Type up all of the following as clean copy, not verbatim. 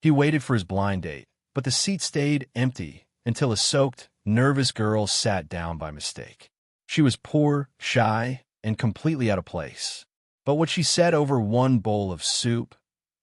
He waited for his blind date, but the seat stayed empty until a soaked, nervous girl sat down by mistake. She was poor, shy, and completely out of place. But what she said over one bowl of soup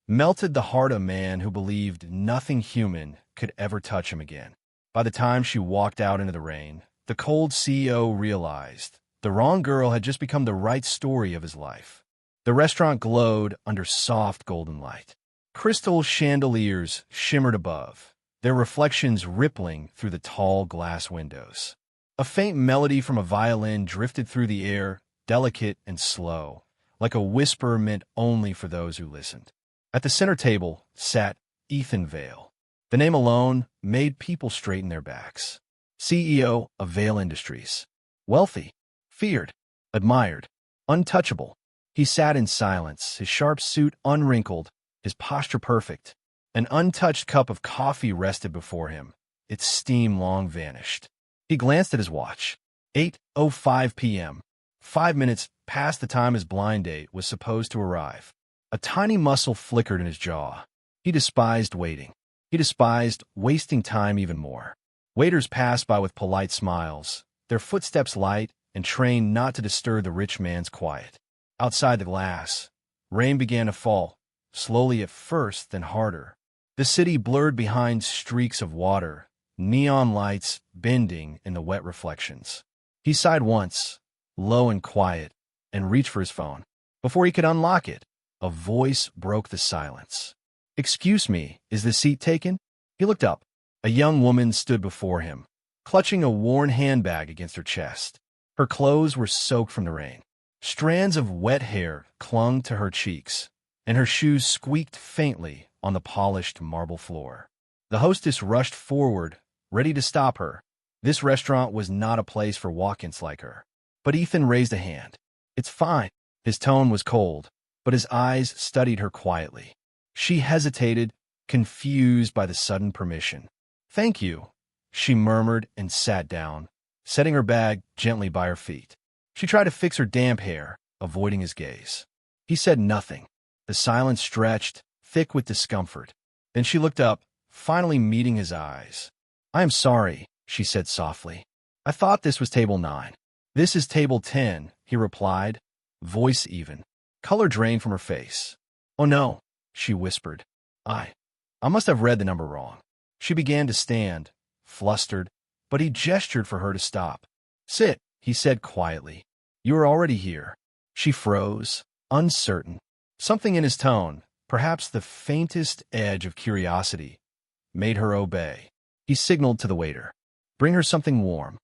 melted the heart of a man who believed nothing human could ever touch him again. By the time she walked out into the rain, the cold CEO realized the wrong girl had just become the right story of his life. The restaurant glowed under soft golden light. Crystal chandeliers shimmered above, their reflections rippling through the tall glass windows. A faint melody from a violin drifted through the air, delicate and slow, like a whisper meant only for those who listened. At the center table sat Ethan Vale. The name alone made people straighten their backs. CEO of Vale Industries. Wealthy, feared, admired, untouchable. He sat in silence, his sharp suit unwrinkled, his posture perfect. An untouched cup of coffee rested before him, its steam long vanished. He glanced at his watch. 8:05 p.m. 5 minutes past the time his blind date was supposed to arrive. A tiny muscle flickered in his jaw. He despised waiting. He despised wasting time even more. Waiters passed by with polite smiles, their footsteps light and trained not to disturb the rich man's quiet. Outside the glass, rain began to fall, slowly at first, then harder. The city blurred behind streaks of water, neon lights bending in the wet reflections. He sighed once, low and quiet, and reached for his phone. Before he could unlock it, a voice broke the silence. "Excuse me, is the seat taken?" He looked up. A young woman stood before him, clutching a worn handbag against her chest. Her clothes were soaked from the rain. Strands of wet hair clung to her cheeks, and her shoes squeaked faintly on the polished marble floor. The hostess rushed forward, ready to stop her. This restaurant was not a place for walk-ins like her. But Ethan raised a hand. "It's fine." His tone was cold, but his eyes studied her quietly. She hesitated, confused by the sudden permission. "Thank you," she murmured and sat down, setting her bag gently by her feet. She tried to fix her damp hair, avoiding his gaze. He said nothing. The silence stretched, thick with discomfort. Then she looked up, finally meeting his eyes. "I am sorry," she said softly. "I thought this was table 9. "This is table 10, he replied, voice even. Color drained from her face. "Oh no," she whispered. I must have read the number wrong." She began to stand, flustered, but he gestured for her to stop. "Sit," he said quietly. "You are already here." She froze, uncertain. Something in his tone, perhaps the faintest edge of curiosity, made her obey. He signaled to the waiter. "Bring her something warm."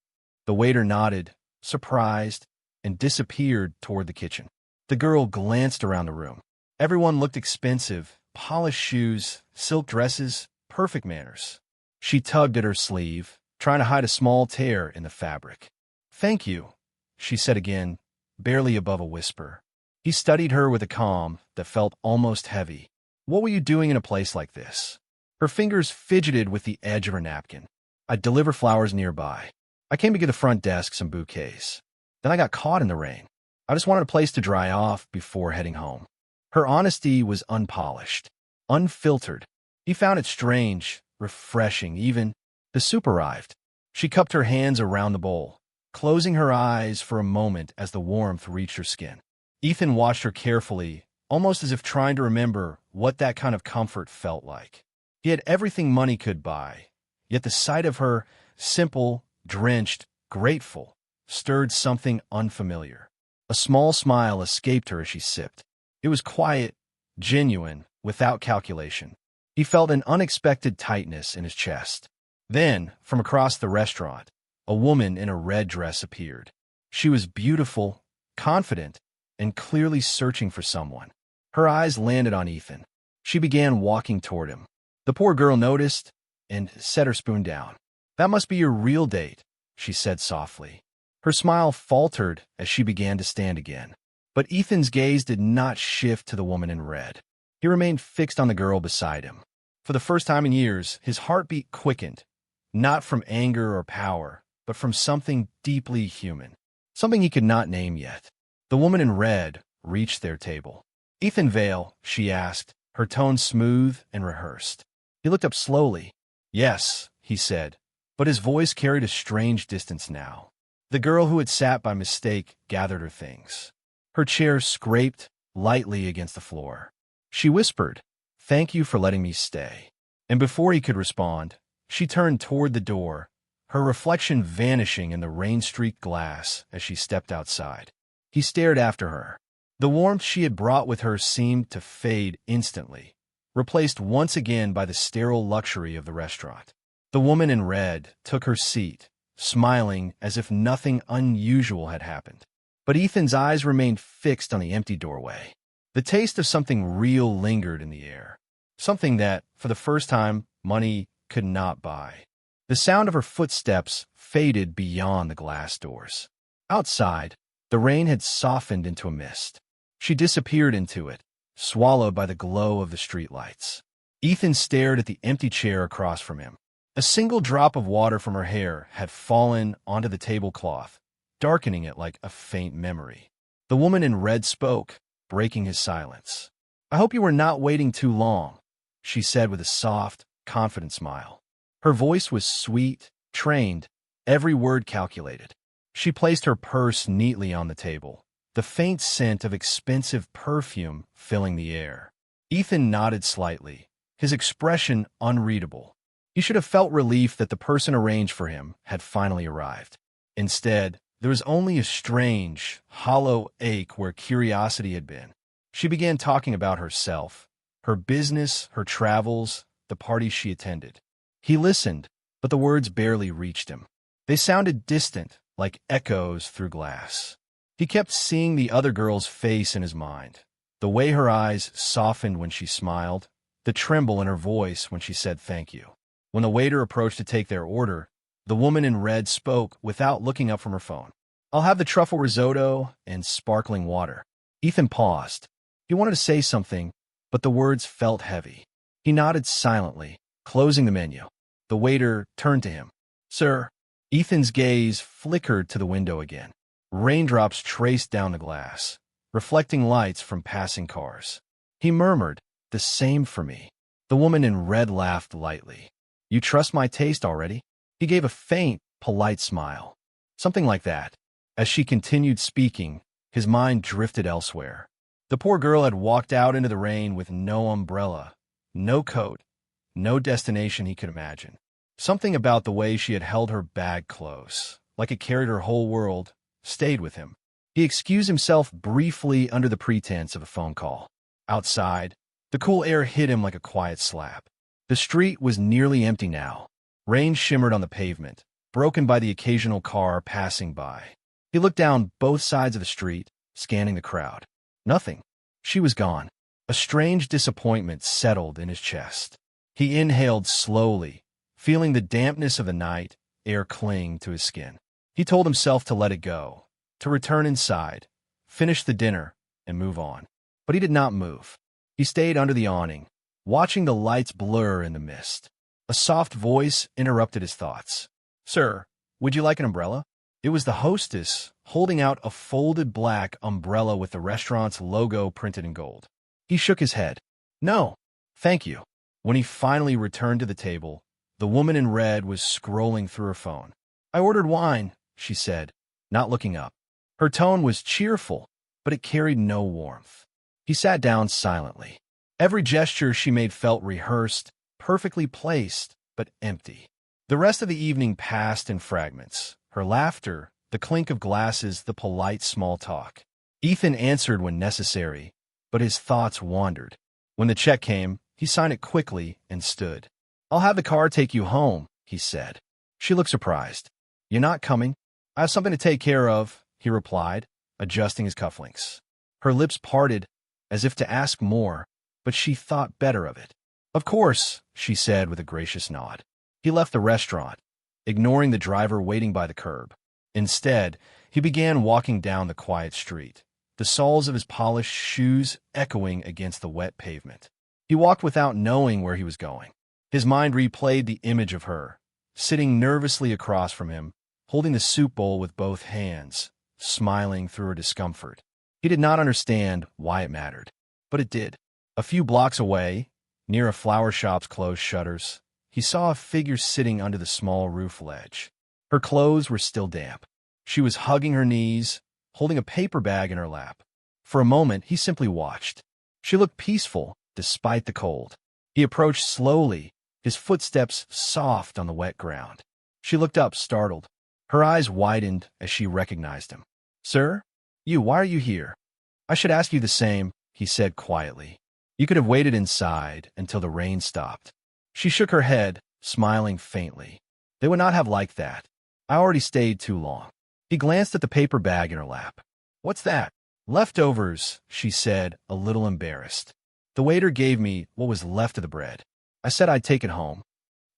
The waiter nodded, surprised, and disappeared toward the kitchen. The girl glanced around the room. Everyone looked expensive, polished shoes, silk dresses, perfect manners. She tugged at her sleeve, trying to hide a small tear in the fabric. "Thank you," she said again, barely above a whisper. He studied her with a calm that felt almost heavy. "What were you doing in a place like this?" Her fingers fidgeted with the edge of her napkin. "I'd deliver flowers nearby. I came to get the front desk some bouquets. Then I got caught in the rain. I just wanted a place to dry off before heading home." Her honesty was unpolished, unfiltered. He found it strange, refreshing even. The soup arrived. She cupped her hands around the bowl, closing her eyes for a moment as the warmth reached her skin. Ethan watched her carefully, almost as if trying to remember what that kind of comfort felt like. He had everything money could buy, yet the sight of her, simple, drenched, grateful, stirred something unfamiliar. A small smile escaped her as she sipped. It was quiet, genuine, without calculation. He felt an unexpected tightness in his chest. Then, from across the restaurant, a woman in a red dress appeared. She was beautiful, confident, and clearly searching for someone. Her eyes landed on Ethan. She began walking toward him. The poor girl noticed and set her spoon down. "That must be your real date," she said softly. Her smile faltered as she began to stand again. But Ethan's gaze did not shift to the woman in red. He remained fixed on the girl beside him. For the first time in years, his heartbeat quickened, not from anger or power, but from something deeply human, something he could not name yet. The woman in red reached their table. "Ethan Vale," she asked, her tone smooth and rehearsed. He looked up slowly. Yes, he said, but his voice carried a strange distance now. The girl who had sat by mistake gathered her things. Her chair scraped lightly against the floor. She whispered, "Thank you for letting me stay." And before he could respond, she turned toward the door, her reflection vanishing in the rain-streaked glass as she stepped outside. He stared after her. The warmth she had brought with her seemed to fade instantly, replaced once again by the sterile luxury of the restaurant. The woman in red took her seat, smiling as if nothing unusual had happened. But Ethan's eyes remained fixed on the empty doorway. The taste of something real lingered in the air, something that, for the first time, money could not buy. The sound of her footsteps faded beyond the glass doors. Outside, the rain had softened into a mist. She disappeared into it, swallowed by the glow of the streetlights. Ethan stared at the empty chair across from him. A single drop of water from her hair had fallen onto the tablecloth, darkening it like a faint memory. The woman in red spoke, breaking his silence. "I hope you were not waiting too long," she said with a soft, confident smile. Her voice was sweet, trained, every word calculated. She placed her purse neatly on the table, the faint scent of expensive perfume filling the air. Ethan nodded slightly, his expression unreadable. He should have felt relief that the person arranged for him had finally arrived. Instead, there was only a strange, hollow ache where curiosity had been. She began talking about herself, her business, her travels, the parties she attended. He listened, but the words barely reached him. They sounded distant, like echoes through glass. He kept seeing the other girl's face in his mind, the way her eyes softened when she smiled, the tremble in her voice when she said thank you. When the waiter approached to take their order, the woman in red spoke without looking up from her phone. "I'll have the truffle risotto and sparkling water." Ethan paused. He wanted to say something, but the words felt heavy. He nodded silently, closing the menu. The waiter turned to him. "Sir." Ethan's gaze flickered to the window again. Raindrops traced down the glass, reflecting lights from passing cars. He murmured, "The same for me." The woman in red laughed lightly. "You trust my taste already?" He gave a faint, polite smile. Something like that. As she continued speaking, his mind drifted elsewhere. The poor girl had walked out into the rain with no umbrella, no coat, no destination he could imagine. Something about the way she had held her bag close, like it carried her whole world, stayed with him. He excused himself briefly under the pretense of a phone call. Outside, the cool air hit him like a quiet slap. The street was nearly empty now. Rain shimmered on the pavement, broken by the occasional car passing by. He looked down both sides of the street, scanning the crowd. Nothing. She was gone. A strange disappointment settled in his chest. He inhaled slowly, feeling the dampness of the night air cling to his skin. He told himself to let it go, to return inside, finish the dinner, and move on. But he did not move. He stayed under the awning, watching the lights blur in the mist. A soft voice interrupted his thoughts. "Sir, would you like an umbrella?" It was the hostess, holding out a folded black umbrella with the restaurant's logo printed in gold. He shook his head. "No, thank you." When he finally returned to the table, the woman in red was scrolling through her phone. "I ordered wine," she said, not looking up. Her tone was cheerful, but it carried no warmth. He sat down silently. Every gesture she made felt rehearsed, perfectly placed, but empty. The rest of the evening passed in fragments. Her laughter, the clink of glasses, the polite small talk. Ethan answered when necessary, but his thoughts wandered. When the check came, he signed it quickly and stood. "I'll have the car take you home," he said. She looked surprised. "You're not coming?" "I have something to take care of," he replied, adjusting his cufflinks. Her lips parted, as if to ask more, but she thought better of it. "Of course," she said with a gracious nod. He left the restaurant, ignoring the driver waiting by the curb. Instead, he began walking down the quiet street, the soles of his polished shoes echoing against the wet pavement. He walked without knowing where he was going. His mind replayed the image of her, sitting nervously across from him, holding the soup bowl with both hands, smiling through her discomfort. He did not understand why it mattered, but it did. A few blocks away, Near a flower shop's closed shutters, he saw a figure sitting under the small roof ledge. Her clothes were still damp. She was hugging her knees, holding a paper bag in her lap. For a moment, he simply watched. She looked peaceful, despite the cold. He approached slowly, his footsteps soft on the wet ground. She looked up, startled. Her eyes widened as she recognized him. "Sir? Why are you here?" "I should ask you the same," he said quietly. "You could have waited inside until the rain stopped." She shook her head, smiling faintly. "They would not have liked that. I already stayed too long." He glanced at the paper bag in her lap. "What's that?" "Leftovers," she said, a little embarrassed. "The waiter gave me what was left of the bread. I said I'd take it home."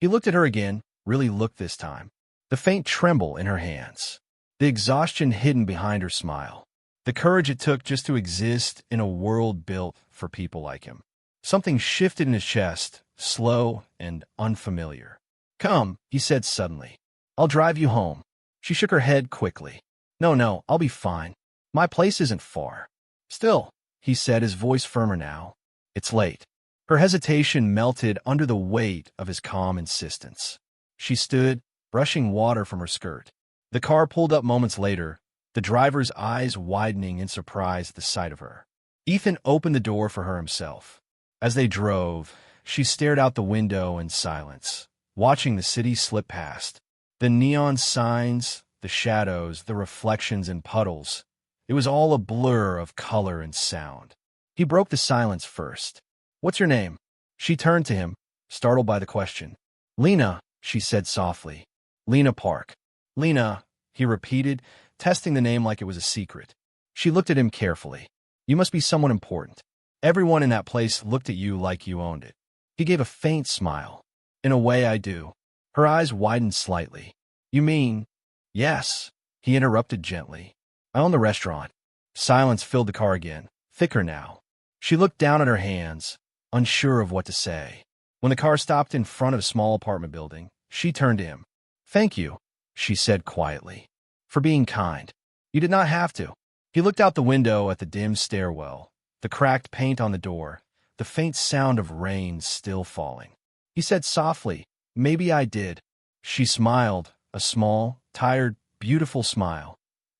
He looked at her again, really looked this time. The faint tremble in her hands. The exhaustion hidden behind her smile. The courage it took just to exist in a world built for people like him. Something shifted in his chest, slow and unfamiliar. "Come," he said suddenly. "I'll drive you home." She shook her head quickly. No, I'll be fine. My place isn't far." "Still," he said, his voice firmer now. "It's late." Her hesitation melted under the weight of his calm insistence. She stood, brushing water from her skirt. The car pulled up moments later, the driver's eyes widening in surprise at the sight of her. Ethan opened the door for her himself. As they drove, she stared out the window in silence, watching the city slip past. The neon signs, the shadows, the reflections in puddles. It was all a blur of color and sound. He broke the silence first. "What's your name?" She turned to him, startled by the question. "Lena," she said softly. "Lena Park." "Lena," he repeated, testing the name like it was a secret. She looked at him carefully. "You must be someone important. Everyone in that place looked at you like you owned it." He gave a faint smile. "In a way, I do." Her eyes widened slightly. "You mean—" "Yes," he interrupted gently. "I own the restaurant." Silence filled the car again, thicker now. She looked down at her hands, unsure of what to say. When the car stopped in front of a small apartment building, she turned to him. "Thank you," she said quietly, "for being kind. You did not have to." He looked out the window at the dim stairwell, the cracked paint on the door, the faint sound of rain still falling. He said softly, "Maybe I did." She smiled, a small, tired, beautiful smile,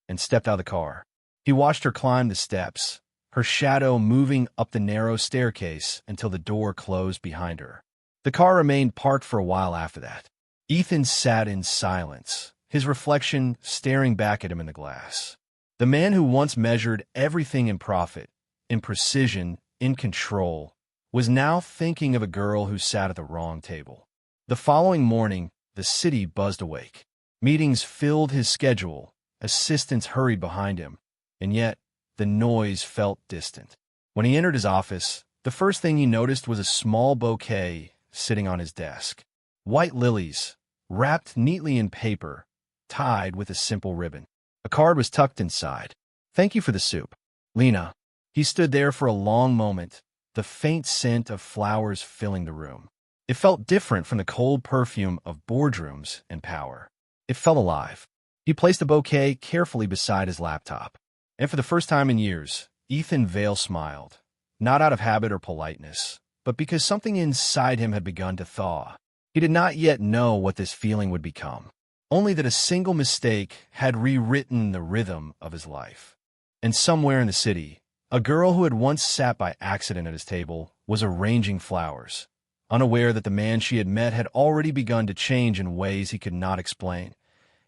and stepped out of the car. He watched her climb the steps, her shadow moving up the narrow staircase until the door closed behind her. The car remained parked for a while after that. Ethan sat in silence, his reflection staring back at him in the glass. The man who once measured everything in profit, in precision, in control, was now thinking of a girl who sat at the wrong table. The following morning, the city buzzed awake. Meetings filled his schedule, assistants hurried behind him, and yet the noise felt distant. When he entered his office, the first thing he noticed was a small bouquet sitting on his desk. White lilies, wrapped neatly in paper, tied with a simple ribbon. A card was tucked inside. "Thank you for the soup, Lena." He stood there for a long moment, the faint scent of flowers filling the room. It felt different from the cold perfume of boardrooms and power. It felt alive. He placed the bouquet carefully beside his laptop. And for the first time in years, Ethan Vale smiled, not out of habit or politeness, but because something inside him had begun to thaw. He did not yet know what this feeling would become, only that a single mistake had rewritten the rhythm of his life. And somewhere in the city, a girl who had once sat by accident at his table was arranging flowers, unaware that the man she had met had already begun to change in ways he could not explain.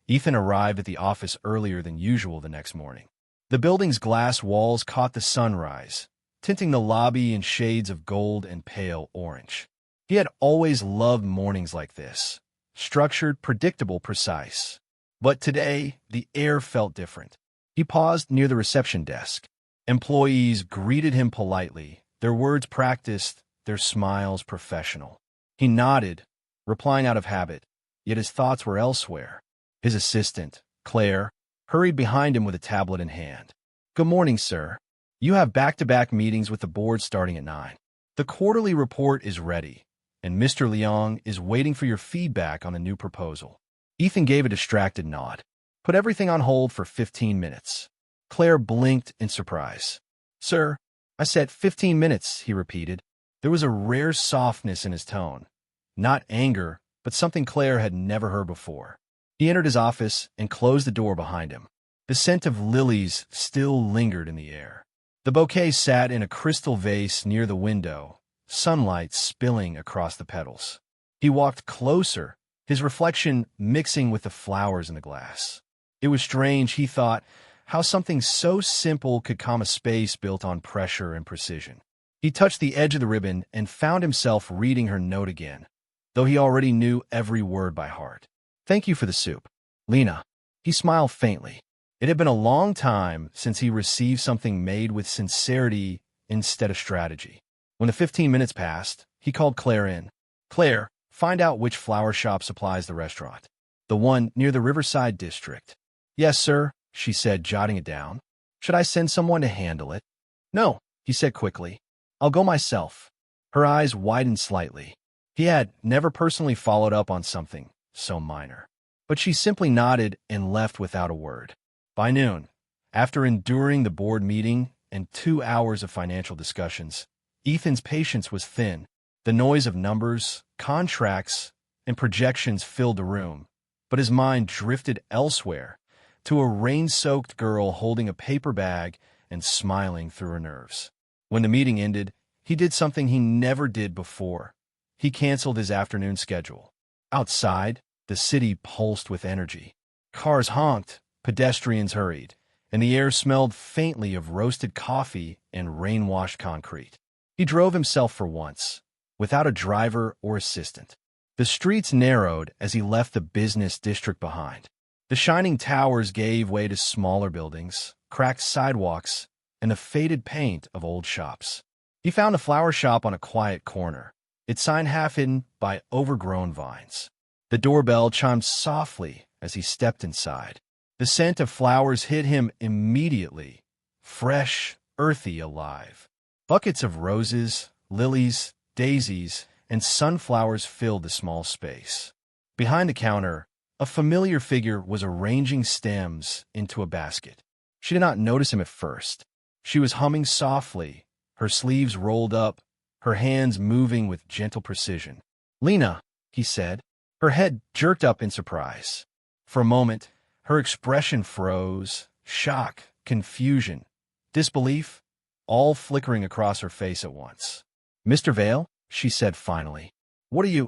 Ethan arrived at the office earlier than usual the next morning. The building's glass walls caught the sunrise, tinting the lobby in shades of gold and pale orange. He had always loved mornings like this, structured, predictable, precise. But today, the air felt different. He paused near the reception desk. Employees greeted him politely, their words practiced, their smiles professional. He nodded, replying out of habit, yet his thoughts were elsewhere. His assistant, Claire, hurried behind him with a tablet in hand. "Good morning, sir. You have back-to-back meetings with the board starting at 9. The quarterly report is ready, and Mr. Leong is waiting for your feedback on the new proposal." Ethan gave a distracted nod. "Put everything on hold for 15 minutes. Claire blinked in surprise. "Sir, I said 15 minutes," he repeated. There was a rare softness in his tone. Not anger, but something Claire had never heard before. He entered his office and closed the door behind him. The scent of lilies still lingered in the air. The bouquet sat in a crystal vase near the window, sunlight spilling across the petals. He walked closer, his reflection mixing with the flowers in the glass. It was strange, he thought, how something so simple could calm a space built on pressure and precision. He touched the edge of the ribbon and found himself reading her note again, though he already knew every word by heart. "Thank you for the soup, Lena." He smiled faintly. It had been a long time since he received something made with sincerity instead of strategy. When the 15 minutes passed, he called Claire in. "Claire, find out which flower shop supplies the restaurant. The one near the Riverside District." "Yes, sir," she said, jotting it down. "Should I send someone to handle it?" "No," he said quickly. "I'll go myself." Her eyes widened slightly. He had never personally followed up on something so minor. But she simply nodded and left without a word. By noon, after enduring the board meeting and 2 hours of financial discussions, Ethan's patience was thin. The noise of numbers, contracts, and projections filled the room, but his mind drifted elsewhere, to a rain-soaked girl holding a paper bag and smiling through her nerves. When the meeting ended, he did something he never did before. He canceled his afternoon schedule. Outside, the city pulsed with energy. Cars honked, pedestrians hurried, and the air smelled faintly of roasted coffee and rain-washed concrete. He drove himself for once, without a driver or assistant. The streets narrowed as he left the business district behind. The shining towers gave way to smaller buildings, cracked sidewalks, and the faded paint of old shops. He found a flower shop on a quiet corner, its sign half hidden by overgrown vines. The doorbell chimed softly as he stepped inside. The scent of flowers hit him immediately, fresh, earthy, alive. Buckets of roses, lilies, daisies, and sunflowers filled the small space. Behind the counter, a familiar figure was arranging stems into a basket. She did not notice him at first. She was humming softly, her sleeves rolled up, her hands moving with gentle precision. "Lena," he said. Her head jerked up in surprise. For a moment, her expression froze, shock, confusion, disbelief, all flickering across her face at once. "Mr. Vale," she said finally.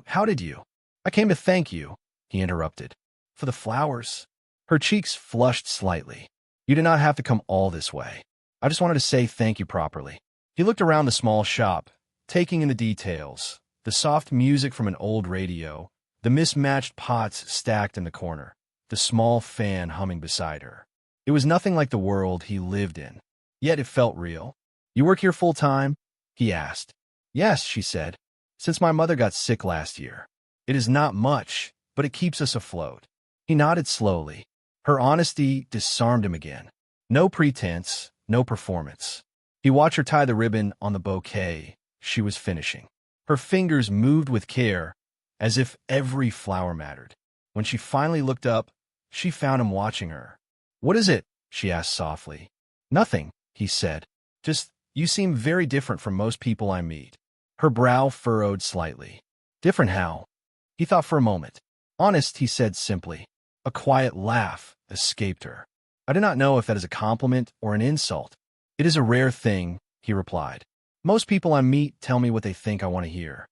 How did you?" "I came to thank you," he interrupted. "For the flowers." Her cheeks flushed slightly. "You did not have to come all this way. I just wanted to say thank you properly." He looked around the small shop, taking in the details, the soft music from an old radio, the mismatched pots stacked in the corner, the small fan humming beside her. It was nothing like the world he lived in, yet it felt real. "You work here full-time?" he asked. "Yes," she said, "since my mother got sick last year. It is not much, but it keeps us afloat." He nodded slowly. Her honesty disarmed him again. No pretense, no performance. He watched her tie the ribbon on the bouquet she was finishing. Her fingers moved with care, as if every flower mattered. When she finally looked up, she found him watching her. "What is it?" she asked softly. "Nothing," he said. "Just, you seem very different from most people I meet." Her brow furrowed slightly. "Different how?" He thought for a moment. "Honest," he said simply. A quiet laugh escaped her. "I do not know if that is a compliment or an insult." "It is a rare thing," he replied. "Most people I meet tell me what they think I want to hear."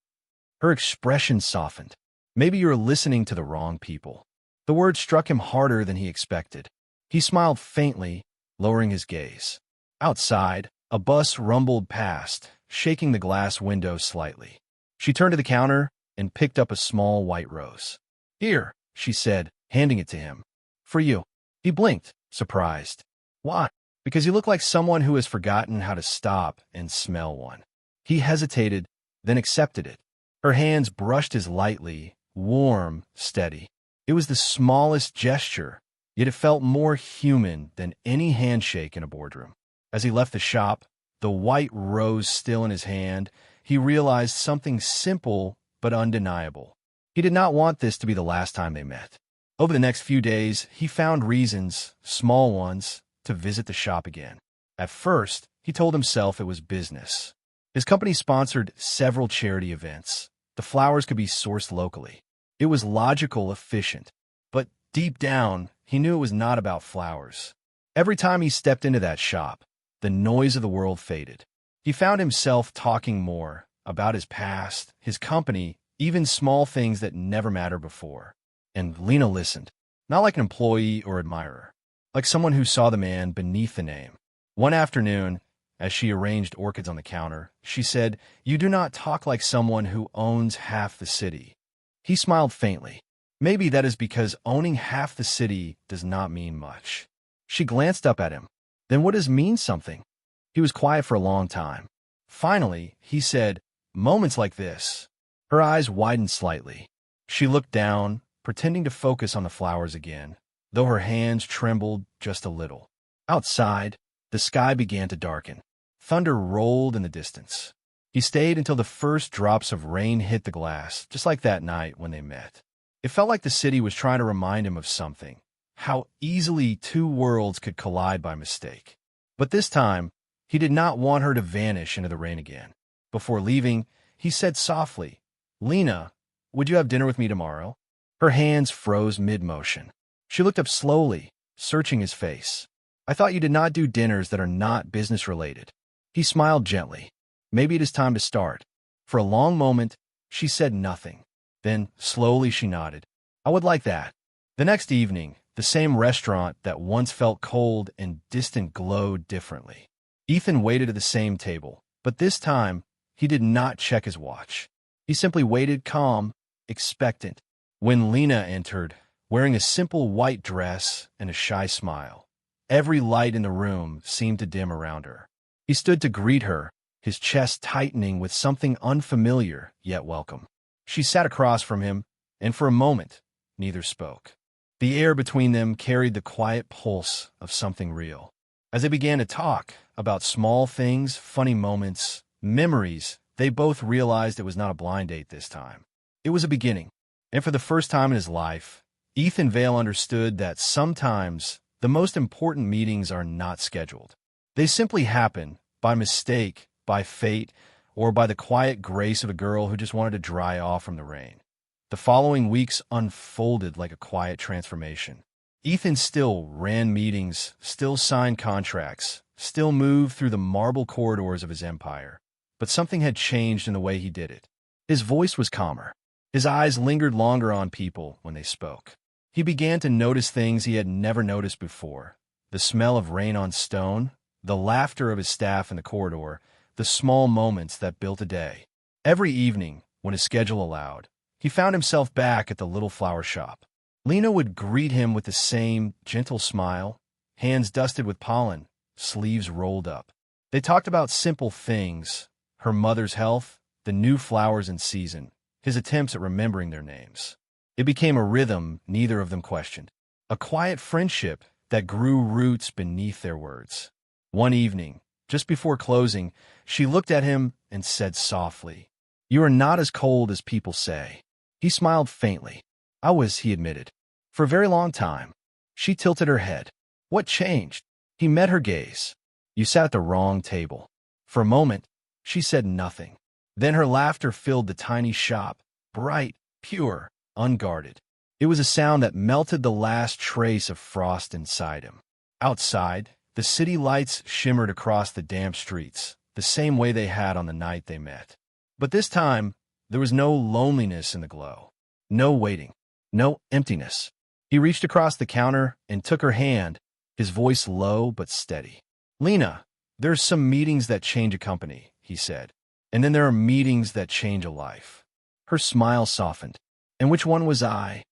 Her expression softened. "Maybe you are listening to the wrong people." The word struck him harder than he expected. He smiled faintly, lowering his gaze. Outside, a bus rumbled past, shaking the glass window slightly. She turned to the counter and picked up a small white rose. "Here," she said, handing it to him. "For you." He blinked, surprised. "Why?" "Because you look like someone who has forgotten how to stop and smell one." He hesitated, then accepted it. Her hands brushed his lightly, warm, steady. It was the smallest gesture, yet it felt more human than any handshake in a boardroom. As he left the shop, the white rose still in his hand, he realized something simple but undeniable. He did not want this to be the last time they met. Over the next few days, he found reasons, small ones, to visit the shop again. At first, he told himself it was business. His company sponsored several charity events. The flowers could be sourced locally. It was logical, efficient. But deep down, he knew it was not about flowers. Every time he stepped into that shop, the noise of the world faded. He found himself talking more about his past, his company, even small things that never mattered before. And Lena listened, not like an employee or admirer, like someone who saw the man beneath the name. One afternoon, as she arranged orchids on the counter, she said, "You do not talk like someone who owns half the city." He smiled faintly. Maybe that is because owning half the city does not mean much. She glanced up at him. Then what does mean something? He was quiet for a long time. Finally, he said, "Moments like this." Her eyes widened slightly. She looked down, pretending to focus on the flowers again, though her hands trembled just a little. Outside, the sky began to darken. Thunder rolled in the distance. He stayed until the first drops of rain hit the glass, just like that night when they met. It felt like the city was trying to remind him of something, how easily two worlds could collide by mistake. But this time, he did not want her to vanish into the rain again. Before leaving, he said softly, "Lena, would you have dinner with me tomorrow?" Her hands froze mid-motion. She looked up slowly, searching his face. "I thought you did not do dinners that are not business-related." He smiled gently. "Maybe it is time to start." For a long moment, she said nothing. Then, slowly, she nodded. "I would like that." The next evening, the same restaurant that once felt cold and distant glowed differently. Ethan waited at the same table, but this time, he did not check his watch. He simply waited, calm, expectant. When Lena entered, wearing a simple white dress and a shy smile, every light in the room seemed to dim around her. He stood to greet her, his chest tightening with something unfamiliar yet welcome. She sat across from him, and for a moment, neither spoke. The air between them carried the quiet pulse of something real. As they began to talk about small things, funny moments, memories, they both realized it was not a blind date this time. It was a beginning. And for the first time in his life, Ethan Vale understood that sometimes the most important meetings are not scheduled. They simply happen by mistake, by fate, or by the quiet grace of a girl who just wanted to dry off from the rain. The following weeks unfolded like a quiet transformation. Ethan still ran meetings, still signed contracts, still moved through the marble corridors of his empire. But something had changed in the way he did it. His voice was calmer. His eyes lingered longer on people when they spoke. He began to notice things he had never noticed before. The smell of rain on stone, the laughter of his staff in the corridor, the small moments that built a day. Every evening, when his schedule allowed, he found himself back at the little flower shop. Lena would greet him with the same gentle smile, hands dusted with pollen, sleeves rolled up. They talked about simple things, her mother's health, the new flowers in season, his attempts at remembering their names. It became a rhythm neither of them questioned, a quiet friendship that grew roots beneath their words. One evening, just before closing, she looked at him and said softly, "You are not as cold as people say." He smiled faintly. "I was," he admitted, "for a very long time." She tilted her head. "What changed?" He met her gaze. "You sat at the wrong table." For a moment, she said nothing. Then her laughter filled the tiny shop, bright, pure, unguarded. It was a sound that melted the last trace of frost inside him. Outside, the city lights shimmered across the damp streets, the same way they had on the night they met. But this time, there was no loneliness in the glow, no waiting, no emptiness. He reached across the counter and took her hand, his voice low but steady. "Lena, there are some meetings that change a company," he said, "and then there are meetings that change a life." Her smile softened. "And which one was I?"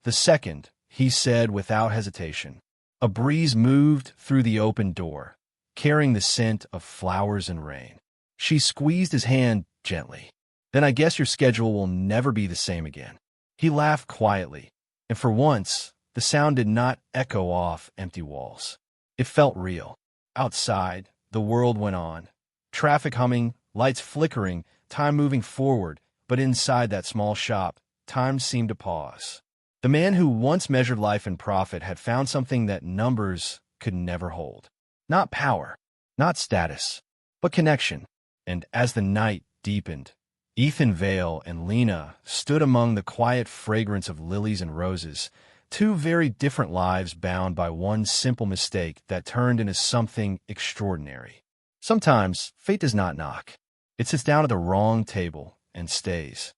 "The second," he said without hesitation. A breeze moved through the open door, carrying the scent of flowers and rain. She squeezed his hand gently. "Then I guess your schedule will never be the same again." He laughed quietly, and for once, the sound did not echo off empty walls. It felt real. Outside, the world went on. Traffic humming, lights flickering, time moving forward, but inside that small shop, time seemed to pause. The man who once measured life in profit had found something that numbers could never hold. Not power, not status, but connection. And as the night deepened, Ethan Vale and Lena stood among the quiet fragrance of lilies and roses, two very different lives bound by one simple mistake that turned into something extraordinary. Sometimes, fate does not knock. It sits down at the wrong table and stays.